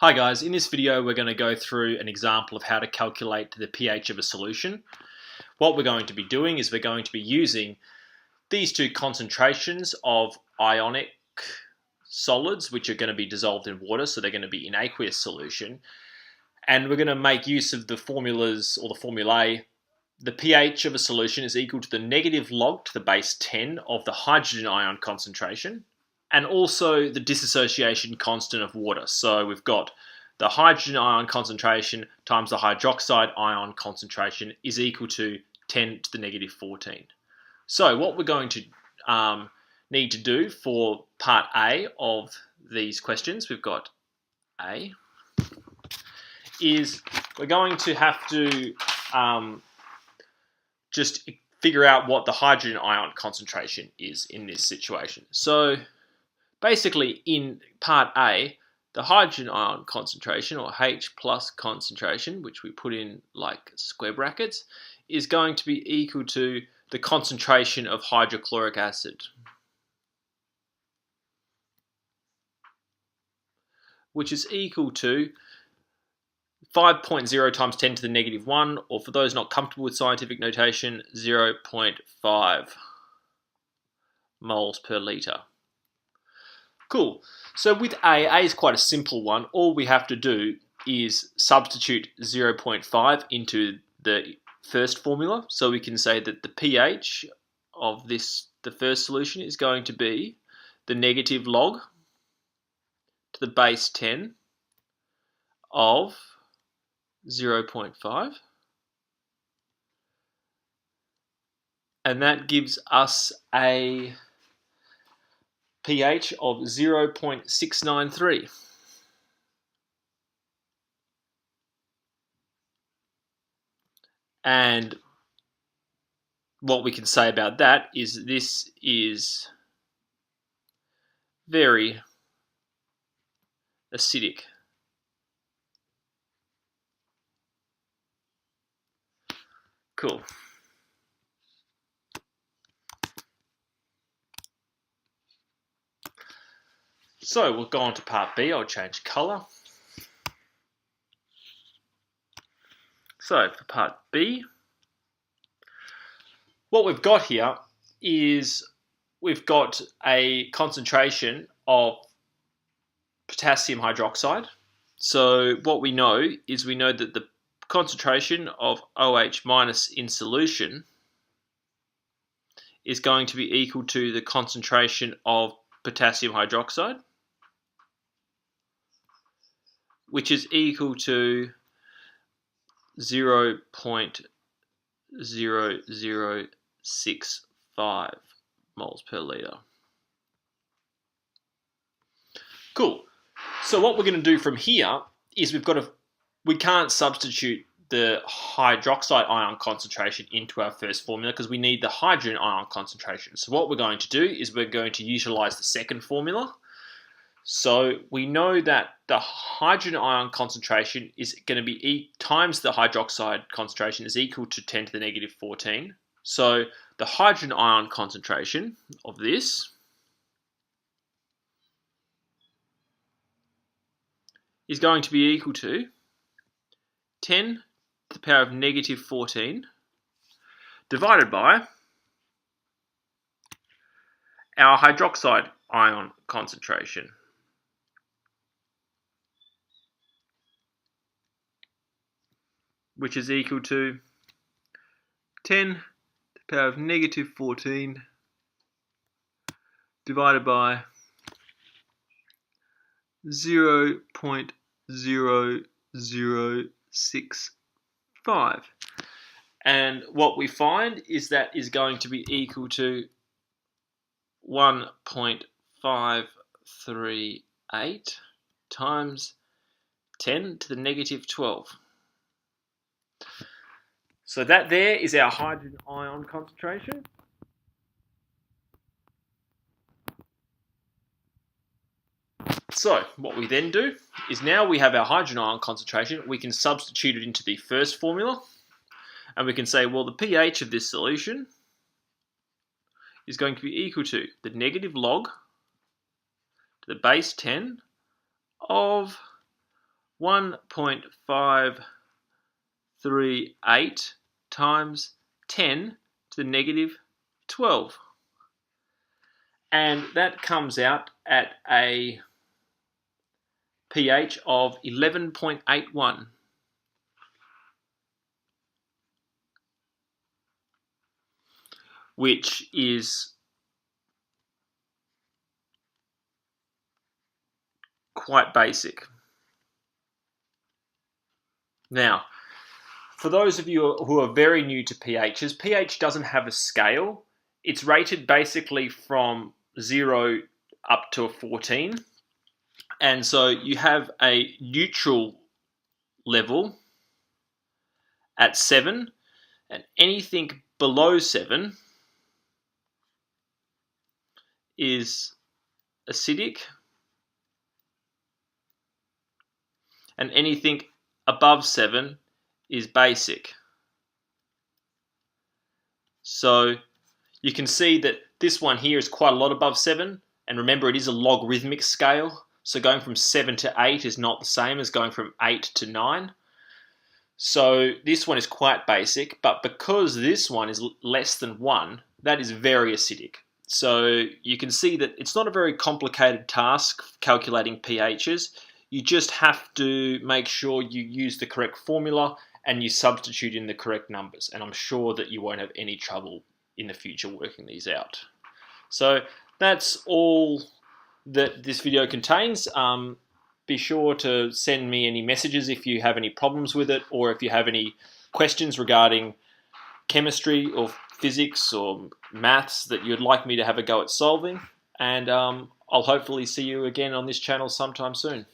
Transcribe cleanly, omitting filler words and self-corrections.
Hi guys, in this video we're going to go through an example of how to calculate the pH of a solution. What we're going to be doing is we're going to be using these two concentrations of ionic solids which are going to be dissolved in water, so they're going to be in aqueous solution, and we're going to make use of the formulas or the formulae. The pH of a solution is equal to the negative log to the base 10 of the hydrogen ion concentration, and also the dissociation constant of water. So we've got the hydrogen ion concentration times the hydroxide ion concentration is equal to 10 to the negative 14. So what we're going to need to do for part A of these questions, we've got A, is we're going to have to just figure out what the hydrogen ion concentration is in this situation. So basically, in part A, the hydrogen ion concentration, or H plus concentration, which we put in like square brackets, is going to be equal to the concentration of hydrochloric acid, which is equal to 5.0 times 10 to the negative 1, or for those not comfortable with scientific notation, 0.5 moles per litre. Cool. So with A is quite a simple one. All we have to do is substitute 0.5 into the first formula. So we can say that the pH of the first solution is going to be the negative log to the base 10 of 0.5. And that gives us a pH of 0.693. And what we can say about that is this is very acidic. Cool. So we'll go on to part B. I'll change colour. So for part B, what we've got here is we've got a concentration of potassium hydroxide. So what we know is we know that the concentration of OH minus in solution is going to be equal to the concentration of potassium hydroxide, which is equal to 0.0065 moles per litre. Cool. So what we're going to do from here is we can't substitute the hydroxide ion concentration into our first formula because we need the hydrogen ion concentration. So what we're going to do is we're going to utilise the second formula. So we know that the hydrogen ion concentration is going to be E times the hydroxide concentration is equal to 10 to the negative 14. So the hydrogen ion concentration of this is going to be equal to 10 to the power of negative 14 divided by our hydroxide ion concentration, which is equal to 10 to the power of negative 14 divided by 0.0065. And what we find is that is going to be equal to 1.538 times 10 to the negative 12. So that there is our hydrogen ion concentration. So what we then do is now we have our hydrogen ion concentration, we can substitute it into the first formula, and we can say, well, the pH of this solution is going to be equal to the negative log to the base 10 of 1.538 times 10 to the negative 12. And that comes out at a pH of 11.81. Which is quite basic. Now, for those of you who are very new to pHs, pH doesn't have a scale. It's rated basically from 0 up to a 14. And so you have a neutral level at 7, and anything below 7 is acidic, and anything above 7 is basic. So you can see that this one here is quite a lot above 7, and remember it is a logarithmic scale, so going from 7 to 8 is not the same as going from 8 to 9. So this one is quite basic, but because this one is less than 1, that is very acidic. So you can see that it's not a very complicated task calculating pHs. You just have to make sure you use the correct formula and you substitute in the correct numbers. And I'm sure that you won't have any trouble in the future working these out. So that's all that this video contains. Be sure to send me any messages if you have any problems with it, or if you have any questions regarding chemistry or physics or maths that you'd like me to have a go at solving. And I'll hopefully see you again on this channel sometime soon.